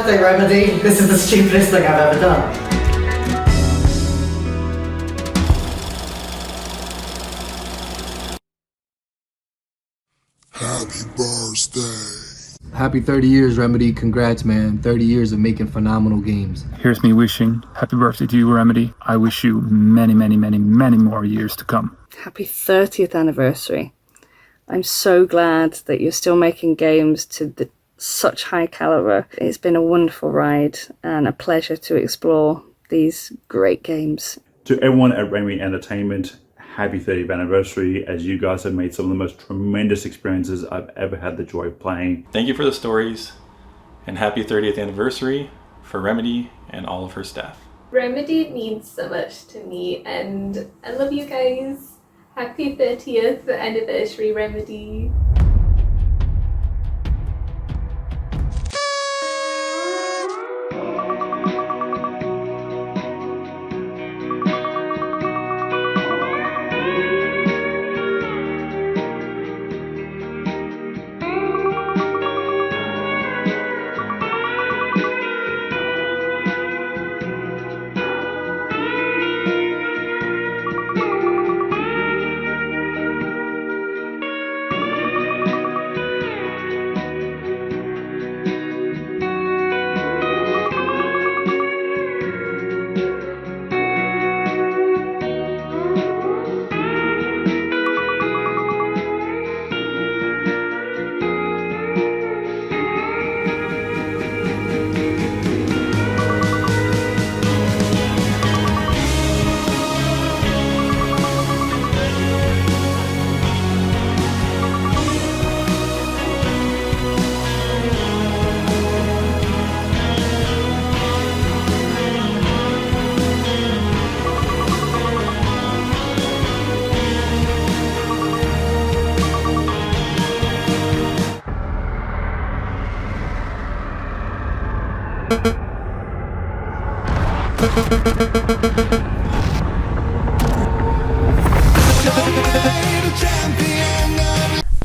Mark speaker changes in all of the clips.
Speaker 1: birthday, Remedy. This is the stupidest thing I've ever done.
Speaker 2: Happy birthday.
Speaker 3: Happy 30 years, Remedy. Congrats, man. 30 years of making phenomenal games.
Speaker 4: Here's me wishing happy birthday to you, Remedy. I wish you many, many, many, many more years to come.
Speaker 5: Happy 30th anniversary. I'm so glad that you're still making games to such high caliber. It's been a wonderful ride and a pleasure to explore these great games.
Speaker 6: To everyone at Reigniting Entertainment, happy 30th anniversary, as you guys have made some of the most tremendous experiences I've ever had the joy of playing.
Speaker 7: Thank you for the stories, and happy 30th anniversary for Remedy and all of her staff.
Speaker 8: Remedy means so much to me, and I love you guys. Happy 30th anniversary, Remedy.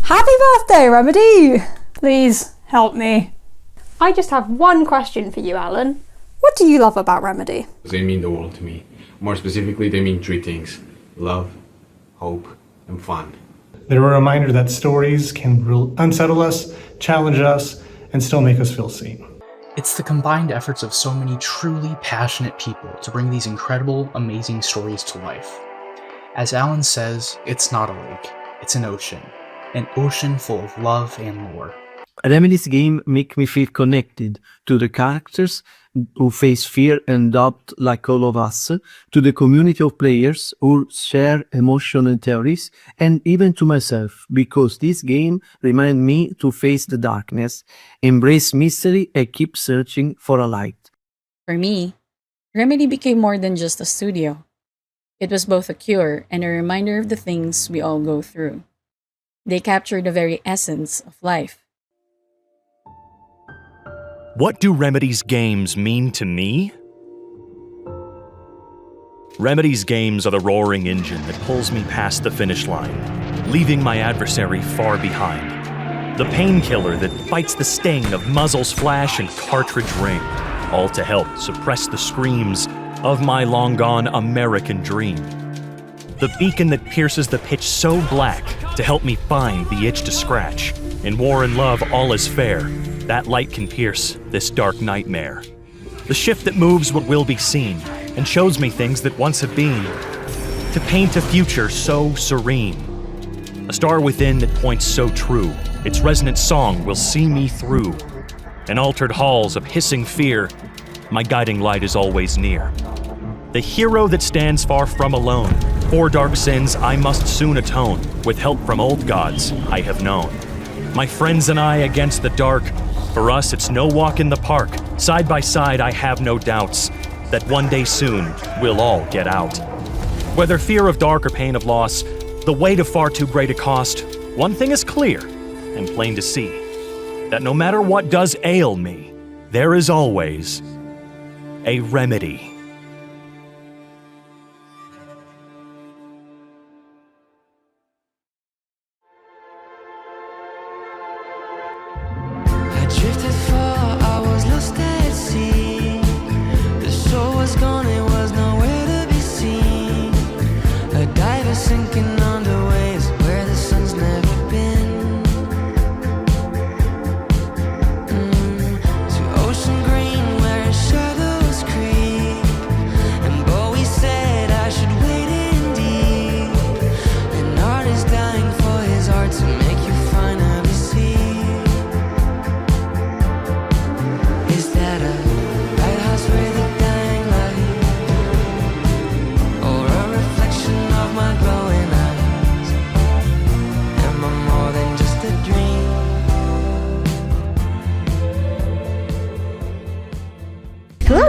Speaker 9: Happy birthday, Remedy! Please help me. I just have one question for you, Alan. What do you love about Remedy?
Speaker 10: They mean the world to me. More specifically, they mean three things: love, hope, and fun.
Speaker 11: They're a reminder that stories can unsettle us, challenge us, and still make us feel seen.
Speaker 12: It's the combined efforts of so many truly passionate people to bring these incredible, amazing stories to life. As Alan says, it's not a lake, it's an ocean full of love and lore.
Speaker 13: Remedy's game make me feel connected to the characters who face fear and doubt like all of us, to the community of players who share emotion and theories, and even to myself, because this game reminds me to face the darkness, embrace mystery, and keep searching for a light.
Speaker 14: For me, Remedy became more than just a studio. It was both a cure and a reminder of the things we all go through. They captured the very essence of life.
Speaker 15: What do Remedy's games mean to me? Remedy's games are the roaring engine that pulls me past the finish line, leaving my adversary far behind. The painkiller that fights the sting of muzzle's flash and cartridge ring, all to help suppress the screams of my long-gone American dream. The beacon that pierces the pitch so black to help me find the itch to scratch. In war and love, all is fair. That light can pierce this dark nightmare. The shift that moves what will be seen and shows me things that once have been. To paint a future so serene. A star within that points so true. Its resonant song will see me through. In altered halls of hissing fear, my guiding light is always near. The hero that stands far from alone. For dark sins I must soon atone, with help from old gods I have known. My friends and I against the dark. For us, it's no walk in the park. Side by side, I have no doubts that one day soon we'll all get out. Whether fear of dark or pain of loss, the weight of far too great a cost, one thing is clear and plain to see, that no matter what does ail me, there is always a remedy.
Speaker 16: Drifted for hours, lost at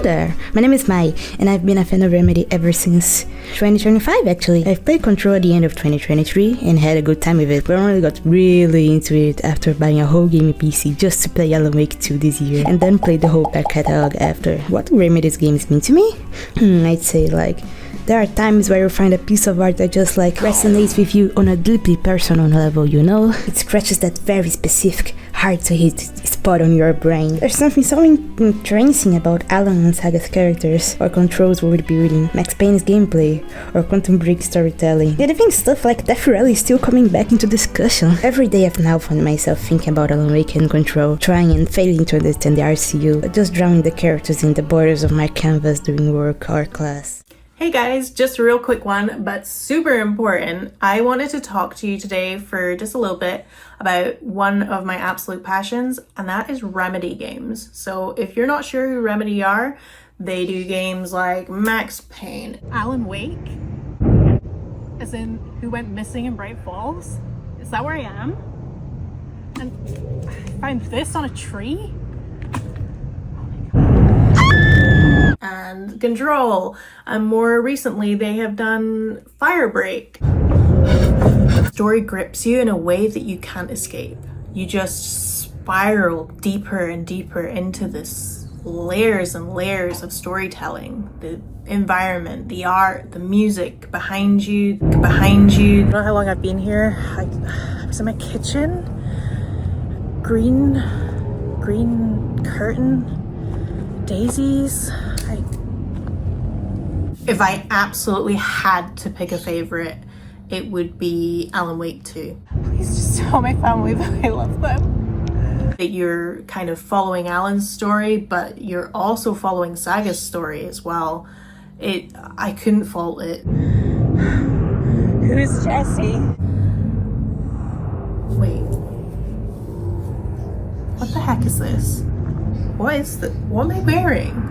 Speaker 16: there, my name is Mai, and I've been a fan of Remedy ever since 2025 actually. I've played Control at the end of 2023 and had a good time with it, but I only got really into it after buying a whole gaming PC just to play Alan Wake 2 this year, and then played the whole back catalog after. What do Remedy's games mean to me? I'd say like, there are times where you find a piece of art that just like resonates with you on a deeply personal level, you know? It scratches that very specific, hard to hit spot on your brain. There's something so entrancing about Alan and Saga's characters, or Control's world building, Max Payne's gameplay, or Quantum Break's storytelling. And I think stuff like Death Rally is still coming back into discussion. Every day I've now found myself thinking about Alan Wake and Control, trying and failing to understand the RCU, but just drawing the characters in the borders of my canvas during work or class.
Speaker 17: Hey guys, just a real quick one, but super important. I wanted to talk to you today for just a little bit about one of my absolute passions, and that is Remedy games. So if you're not sure who Remedy are, they do games like Max Payne,
Speaker 18: Alan Wake, as in who went missing in Bright Falls. Is that where I am? And I found this on a tree?
Speaker 17: And Control, and more recently they have done Firebreak. The story grips you in a way that you can't escape. You just spiral deeper and deeper into this layers and layers of storytelling. The environment, the art, the music behind you. I don't know how long I've been here. I was in my kitchen. Green curtain, daisies. If I absolutely had to pick a favorite, it would be Alan Wake 2.
Speaker 18: Please just tell my family that I love them.
Speaker 17: That you're kind of following Alan's story, but you're also following Saga's story as well. I couldn't fault it.
Speaker 18: Who's Jesse?
Speaker 17: Wait. What the heck is this? What am I wearing?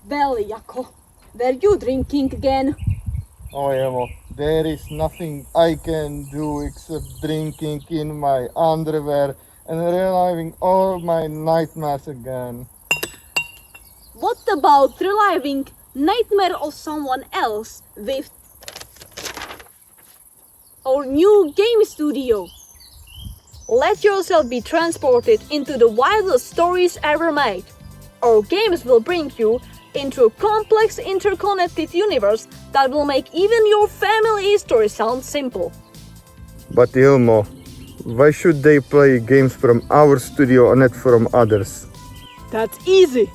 Speaker 19: Well, Jaco, were you drinking again?
Speaker 20: Oh, Emo, there is nothing I can do except drinking in my underwear and reliving all my nightmares again.
Speaker 19: What about reliving nightmare of someone else with our new game studio? Let yourself be transported into the wildest stories ever made. Our games will bring you into a complex, interconnected universe that will make even your family history sound simple.
Speaker 20: But Ilmo, why should they play games from our studio and not from others?
Speaker 19: That's easy.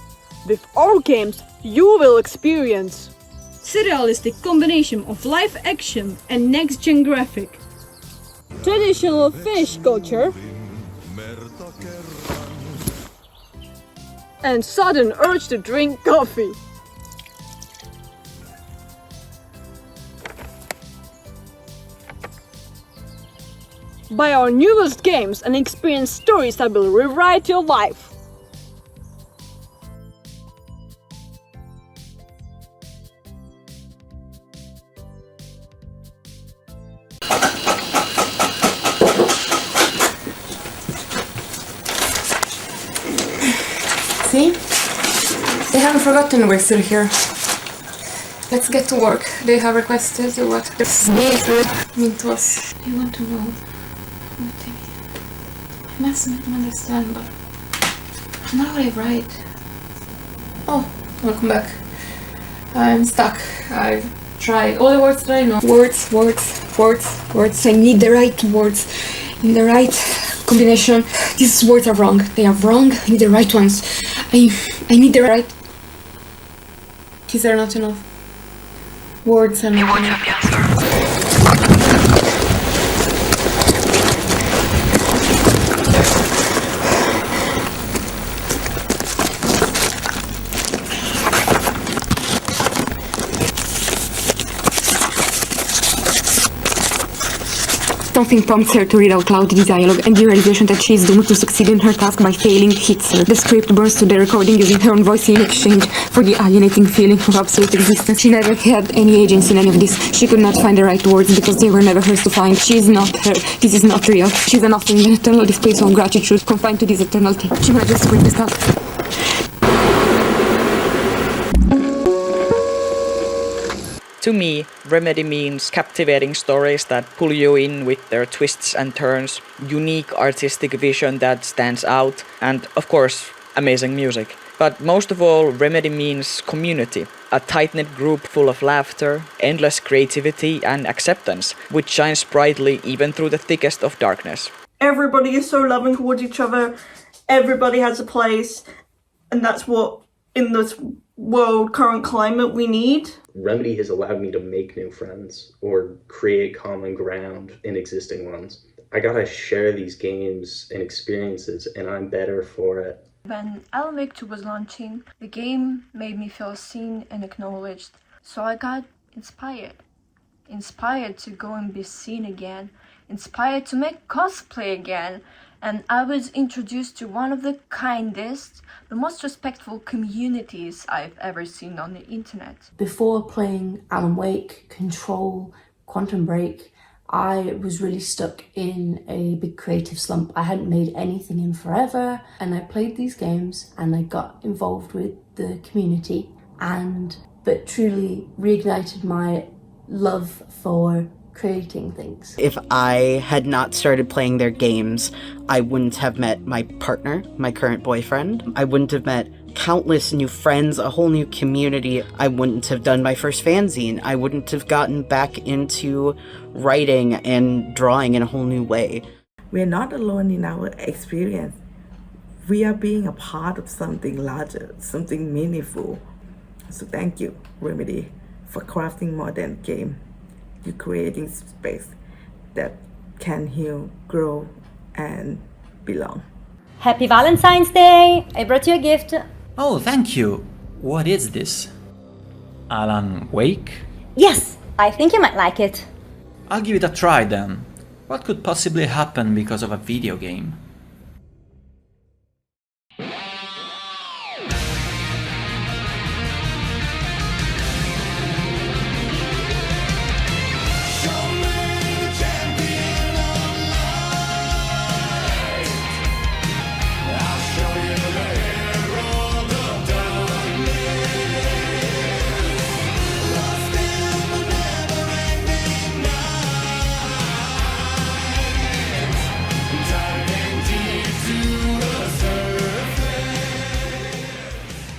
Speaker 19: With our games, you will experience surrealistic combination of live action and next-gen graphic, traditional Finnish culture, and sudden urge to drink coffee. Buy our newest games and experience stories that will rewrite your life.
Speaker 21: See? They haven't forgotten we're still here. Let's get to work. They have requested what the mean to us. You want to know nothing. I must understand, but now I write. Oh, welcome back. I'm stuck. I've tried all the words that I know. Words. I need the right words in the right combination. These words are wrong. They are wrong. I need the right ones. I need the right. Is there not enough words and? You want the answer. Something prompts her to read out loud the dialogue, and the realization that she is doomed to succeed in her task by failing hits her. The script burns to the recording using her own voice in exchange for the alienating feeling of absolute existence. She never had any agency in any of this. She could not find the right words because they were never hers to find. She is not her. This is not real. She's a nothing, an eternal display of gratitude, confined to this eternity. She manages to quit this task.
Speaker 1: To me, Remedy means captivating stories that pull you in with their twists and turns, unique artistic vision that stands out, and of course, amazing music. But most of all, Remedy means community, a tight-knit group full of laughter, endless creativity and acceptance, which shines brightly even through the thickest of darkness.
Speaker 22: Everybody is so loving towards each other, everybody has a place, and that's what, in this world current climate, we need.
Speaker 23: Remedy has allowed me to make new friends or create common ground in existing ones. I gotta share these games and experiences, and I'm better for it.
Speaker 24: When Alan Wake 2 was launching, the game made me feel seen and acknowledged, so I got inspired. Inspired to go and be seen again, inspired to make cosplay again, and I was introduced to one of the kindest, the most respectful communities I've ever seen on the internet.
Speaker 25: Before playing Alan Wake, Control, Quantum Break, I was really stuck in a big creative slump. I hadn't made anything in forever, and I played these games and I got involved with the community, and that truly reignited my love for creating things.
Speaker 26: If I had not started playing their games, I wouldn't have met my partner, my current boyfriend. I wouldn't have met countless new friends, a whole new community. I wouldn't have done my first fanzine. I wouldn't have gotten back into writing and drawing in a whole new way.
Speaker 27: We're not alone in our experience. We are being a part of something larger, something meaningful. So thank you, Remedy, for crafting more than a game. You're creating space that can heal, grow, and belong.
Speaker 28: Happy Valentine's Day! I brought you a gift.
Speaker 29: Oh, thank you. What is this? Alan Wake?
Speaker 28: Yes, I think you might like it.
Speaker 29: I'll give it a try then. What could possibly happen because of a video game?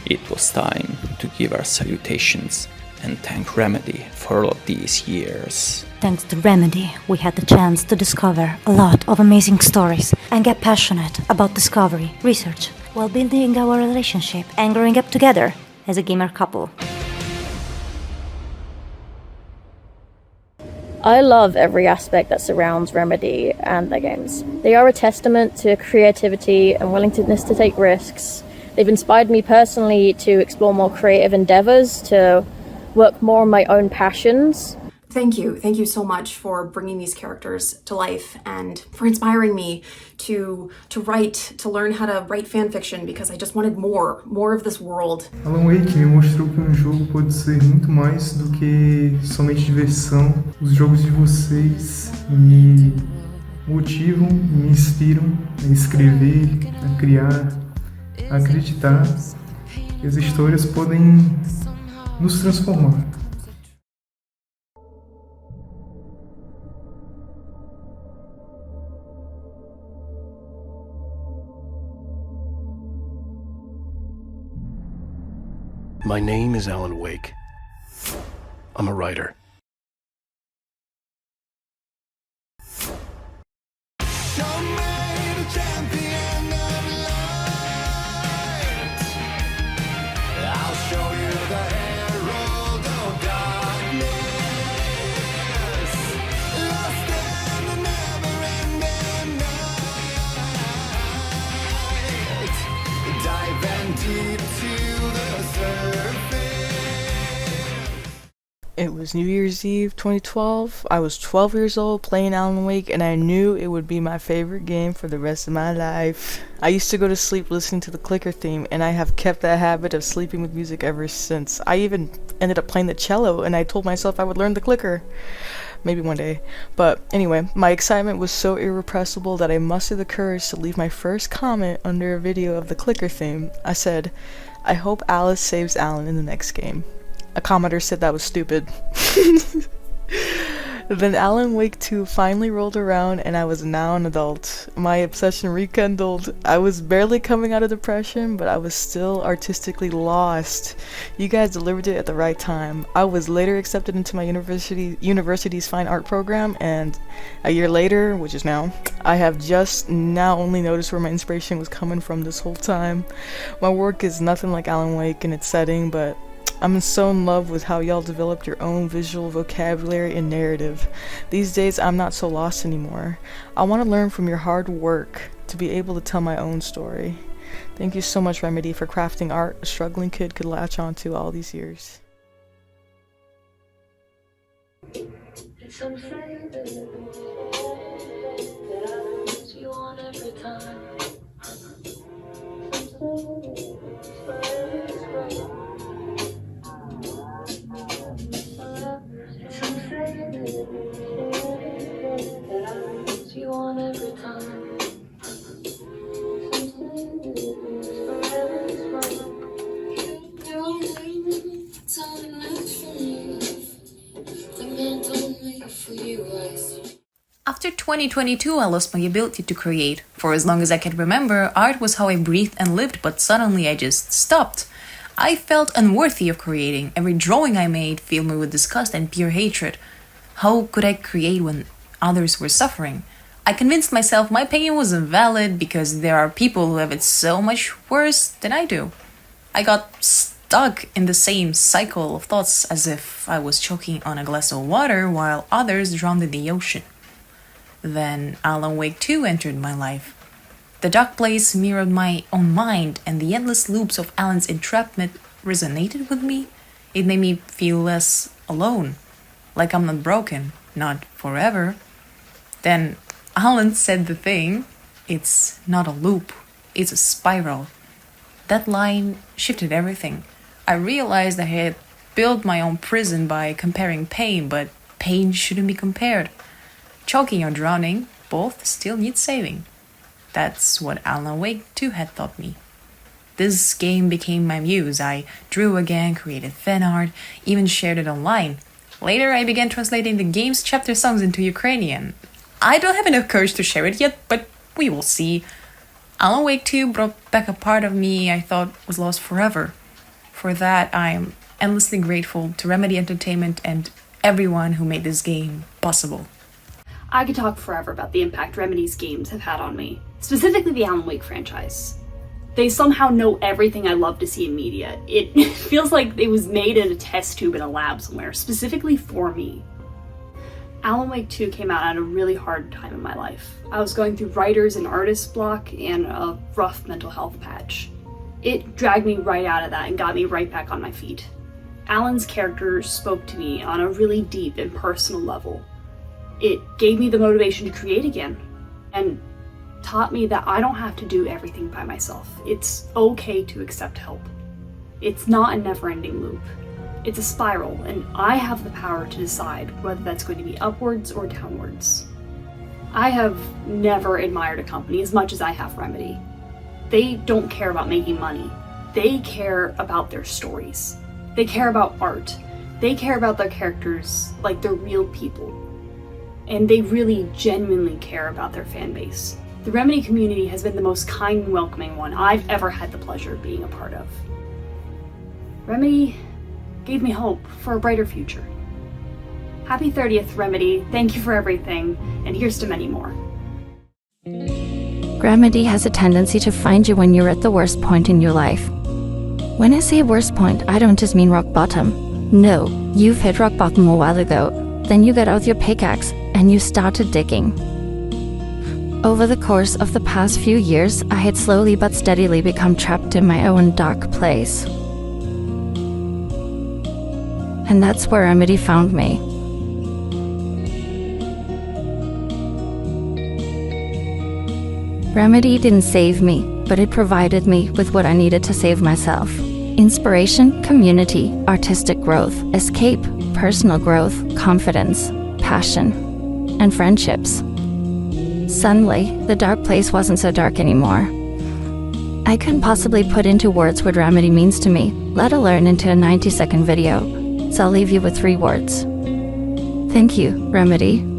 Speaker 29: It was time to give our salutations and thank Remedy for all of these years.
Speaker 28: Thanks to Remedy, we had the chance to discover a lot of amazing stories and get passionate about discovery, research, while building our relationship and growing up together as a gamer couple.
Speaker 19: I love every aspect that surrounds Remedy and their games. They are a testament to creativity and willingness to take risks. They've inspired me personally to explore more creative endeavors, to work more on my own passions.
Speaker 30: Thank you so much for bringing these characters to life and for inspiring me to write, to learn how to write fan fiction, because I just wanted more of this world.
Speaker 11: Alan Wake me mostrou que jogo pode ser muito mais do que somente diversão. Os jogos de vocês me motivam, me inspiram a escrever, a criar, a acreditar que as histórias podem nos transformar.
Speaker 31: My name is Alan Wake. I'm a writer.
Speaker 2: It was New Year's Eve 2012. I was 12 years old playing Alan Wake, and I knew it would be my favorite game for the rest of my life. I used to go to sleep listening to the clicker theme, and I have kept that habit of sleeping with music ever since. I even ended up playing the cello, and I told myself I would learn the clicker. Maybe one day. But anyway, my excitement was so irrepressible that I mustered the courage to leave my first comment under a video of the clicker theme. I said, "I hope Alice saves Alan in the next game." A commenter said that was stupid. Then Alan Wake 2 finally rolled around and I was now an adult. My obsession rekindled. I was barely coming out of depression, but I was still artistically lost. You guys delivered it at the right time. I was later accepted into my university's fine art program, and a year later, which is now, I have just now only noticed where my inspiration was coming from this whole time. My work is nothing like Alan Wake in its setting, but I'm so in love with how y'all developed your own visual vocabulary and narrative. These days, I'm not so lost anymore. I want to learn from your hard work to be able to tell my own story. Thank you so much, Remedy, for crafting art a struggling kid could latch onto all these years.
Speaker 3: It's unfair that I lose you on every time. It's unfair that I lose you on every time. Forever is right. You're only time enough for me. The man don't make for you, I see.
Speaker 4: After 2022, I lost my ability to create. For as long as I can remember, art was how I breathed and lived, but suddenly I just stopped. I felt unworthy of creating. Every drawing I made filled me with disgust and pure hatred. How could I create when others were suffering? I convinced myself my pain was invalid because there are people who have it so much worse than I do. I got stuck in the same cycle of thoughts as if I was choking on a glass of water while others drowned in the ocean. Then Alan Wake 2 entered my life. The dark place mirrored my own mind, and the endless loops of Alan's entrapment resonated with me. It made me feel less alone, like I'm not broken, not forever. Then Alan said the thing, it's not a loop, it's a spiral. That line shifted everything. I realized I had built my own prison by comparing pain, but pain shouldn't be compared. Choking or drowning, both still need saving. That's what Alan Wake 2 had taught me. This game became my muse. I drew again, created fan art, even shared it online. Later, I began translating the game's chapter songs into Ukrainian. I don't have enough courage to share it yet, but we will see. Alan Wake 2 brought back a part of me I thought was lost forever. For that, I'm endlessly grateful to Remedy Entertainment and everyone who made this game possible.
Speaker 5: I could talk forever about the impact Remedy's games have had on me, specifically the Alan Wake franchise. They somehow know everything I love to see in media. It feels like it was made in a test tube in a lab somewhere, specifically for me. Alan Wake 2 came out at a really hard time in my life. I was going through writer's and artist block and a rough mental health patch. It dragged me right out of that and got me right back on my feet. Alan's character spoke to me on a really deep and personal level. It gave me the motivation to create again and taught me that I don't have to do everything by myself. It's okay to accept help. It's not a never-ending loop. It's a spiral, and I have the power to decide whether that's going to be upwards or downwards. I have never admired a company as much as I have Remedy. They don't care about making money. They care about their stories. They care about art. They care about their characters like they're real people. And they really genuinely care about their fan base. The Remedy community has been the most kind and welcoming one I've ever had the pleasure of being a part of. Remedy gave me hope for a brighter future. Happy 30th, Remedy. Thank you for everything, and here's to many more.
Speaker 6: Remedy has a tendency to find you when you're at the worst point in your life. When I say worst point, I don't just mean rock bottom. No, you've hit rock bottom a while ago. Then you get out your pickaxe and you started digging. Over the course of the past few years, I had slowly but steadily become trapped in my own dark place. And that's where Remedy found me. Remedy didn't save me, but it provided me with what I needed to save myself. Inspiration, community, artistic growth, escape, personal growth, confidence, passion, and friendships. Suddenly, the dark place wasn't so dark anymore. I couldn't possibly put into words what Remedy means to me, let alone into a 90-second video, so I'll leave you with 3 words. Thank you, Remedy.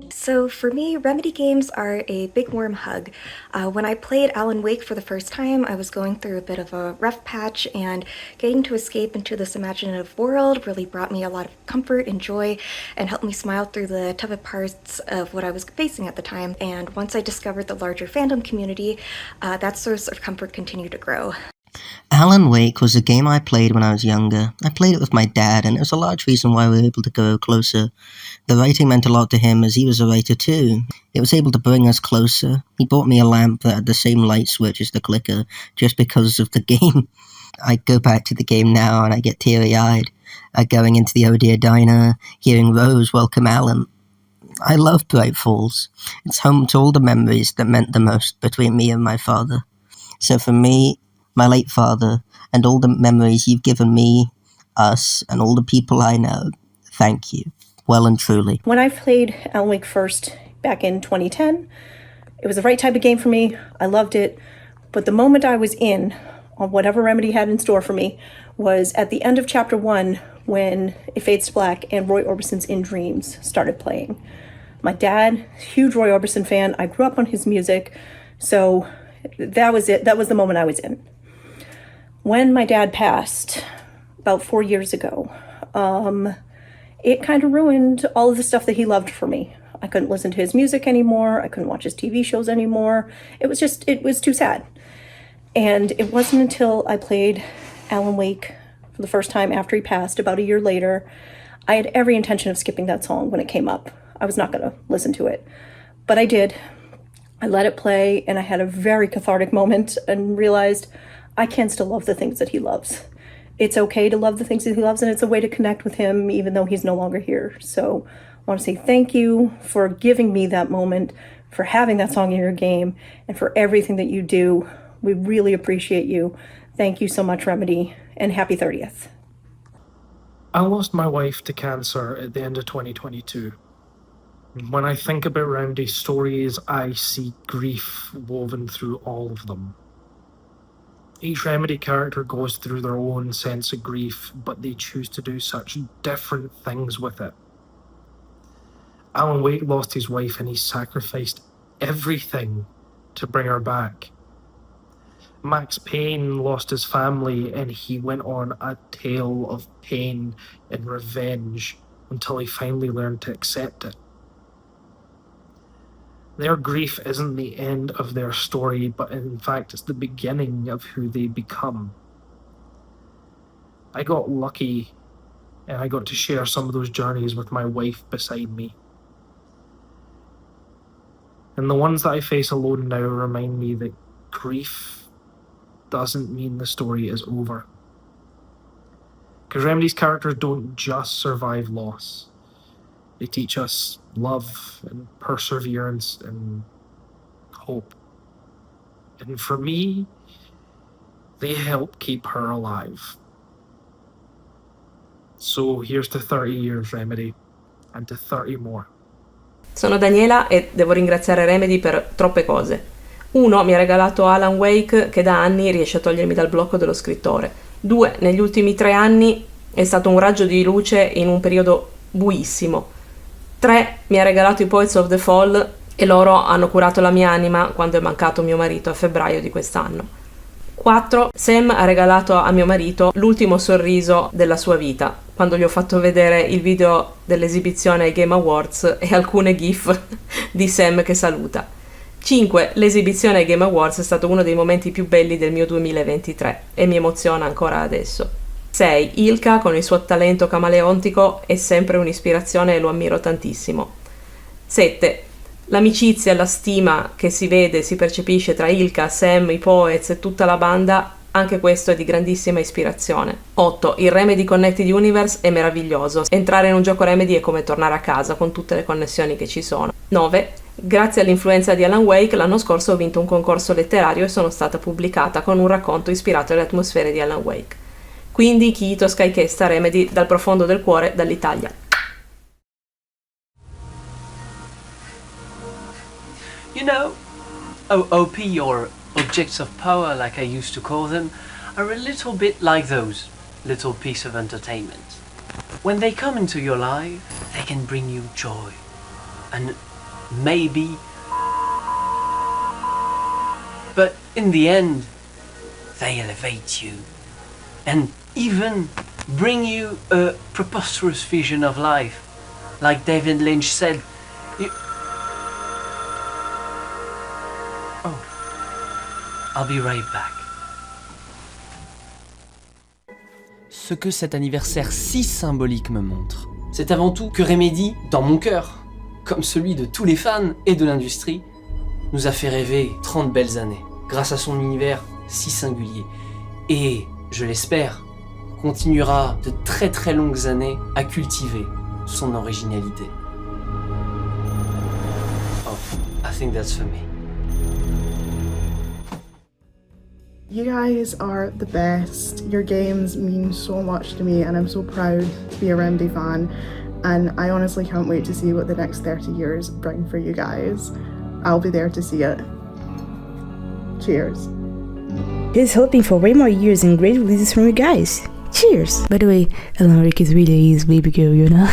Speaker 7: So for me, Remedy games are a big warm hug. When I played Alan Wake for the first time, I was going through a bit of a rough patch, and getting to escape into this imaginative world really brought me a lot of comfort and joy and helped me smile through the tougher parts of what I was facing at the time. And once I discovered the larger fandom community, that source of comfort continued to grow.
Speaker 8: Alan Wake was a game I played when I was younger. I played it with my dad, and it was a large reason why we were able to grow closer. The writing meant a lot to him, as he was a writer too. It was able to bring us closer. He bought me a lamp that had the same light switch as the clicker, just because of the game. I go back to the game now, and I get teary-eyed. Going into the Oh Dear Diner, hearing Rose welcome Alan. I love Bright Falls. It's home to all the memories that meant the most between me and my father. So for me, my late father, and all the memories you've given me, us, and all the people I know, thank you, well and truly.
Speaker 9: When I played Alan Wake first back in 2010, it was the right type of game for me. I loved it. But the moment I was in on whatever Remedy had in store for me was at the end of Chapter 1 when It Fades to Black and Roy Orbison's In Dreams started playing. My dad, huge Roy Orbison fan. I grew up on his music. So that was it. That was the moment I was in. When my dad passed about 4 years ago, it kind of ruined all of the stuff that he loved for me. I couldn't listen to his music anymore. I couldn't watch his TV shows anymore. It was too sad. And it wasn't until I played Alan Wake for the first time after he passed, about a year later, I had every intention of skipping that song when it came up. I was not going to listen to it. But I did. I let it play, and I had a very cathartic moment and realized I can still love the things that he loves. It's okay to love the things that he loves, and it's a way to connect with him even though he's no longer here. So I want to say thank you for giving me that moment, for having that song in your game, and for everything that you do. We really appreciate you. Thank you so much, Remedy, and happy 30th.
Speaker 10: I lost my wife to cancer at the end of 2022. When I think about Remedy's stories, I see grief woven through all of them. Each Remedy character goes through their own sense of grief, but they choose to do such different things with it. Alan Wake lost his wife and he sacrificed everything to bring her back. Max Payne lost his family and he went on a tale of pain and revenge until he finally learned to accept it. Their grief isn't the end of their story, but in fact it's the beginning of who they become. I got lucky and I got to share some of those journeys with my wife beside me. And the ones that I face alone now remind me that grief doesn't mean the story is over. Because Remedy's characters don't just survive loss. They teach us love and perseverance and hope. And for me, they help keep her alive. So here's to 30 years, Remedy, and to 30 more.
Speaker 12: Sono Daniela e devo ringraziare Remedy per troppe cose. 1. Mi ha regalato Alan Wake, che da anni riesce a togliermi dal blocco dello scrittore. 2. Negli ultimi 3 anni è stato un raggio di luce in un periodo buissimo. 3. Mi ha regalato i Poets of the Fall e loro hanno curato la mia anima quando è mancato mio marito a febbraio di quest'anno. 4. Sam ha regalato a mio marito l'ultimo sorriso della sua vita, quando gli ho fatto vedere il video dell'esibizione ai Game Awards e alcune gif di Sam che saluta. 5. L'esibizione ai Game Awards è stato uno dei momenti più belli del mio 2023 e mi emoziona ancora adesso. 6. Ilka, con il suo talento camaleontico, è sempre un'ispirazione e lo ammiro tantissimo. 7. L'amicizia e la stima che si vede e si percepisce tra Ilka, Sam, i Poets e tutta la banda Anche questo è di grandissima ispirazione. 8. Il Remedy Connected Universe è meraviglioso. Entrare in un gioco Remedy è come tornare a casa con tutte le connessioni che ci sono. 9. Grazie all'influenza di Alan Wake, l'anno scorso ho vinto un concorso letterario e sono stata pubblicata con un racconto ispirato alle atmosfere di Alan Wake. Quindi Kito Skycasta Remedy dal profondo del cuore, dall'Italia.
Speaker 1: You know, OP, or objects of power like I used to call them, are a little bit like those little pieces of entertainment. When they come into your life, they can bring you joy. And maybe, but in the end, they elevate you and even bring you a preposterous vision of life. Like David Lynch said, I'll be right back.
Speaker 13: Ce que cet anniversaire si symbolique me montre, c'est avant tout que Remedy, dans mon cœur, comme celui de tous les fans et de l'industrie, nous a fait rêver 30 belles années, grâce à son univers si singulier. Et, je l'espère, continuera de très très longues années à cultiver son originalité. Oh, I think that's for me.
Speaker 14: You guys are the best. Your games mean so much to me and I'm so proud to be a Remedy fan, and I honestly can't wait to see what the next 30 years bring for you guys. I'll be there to see it. Cheers.
Speaker 15: Here's hoping for way more years and great releases from you guys. Cheers! By the way, Alan Wake is really his baby girl, you know?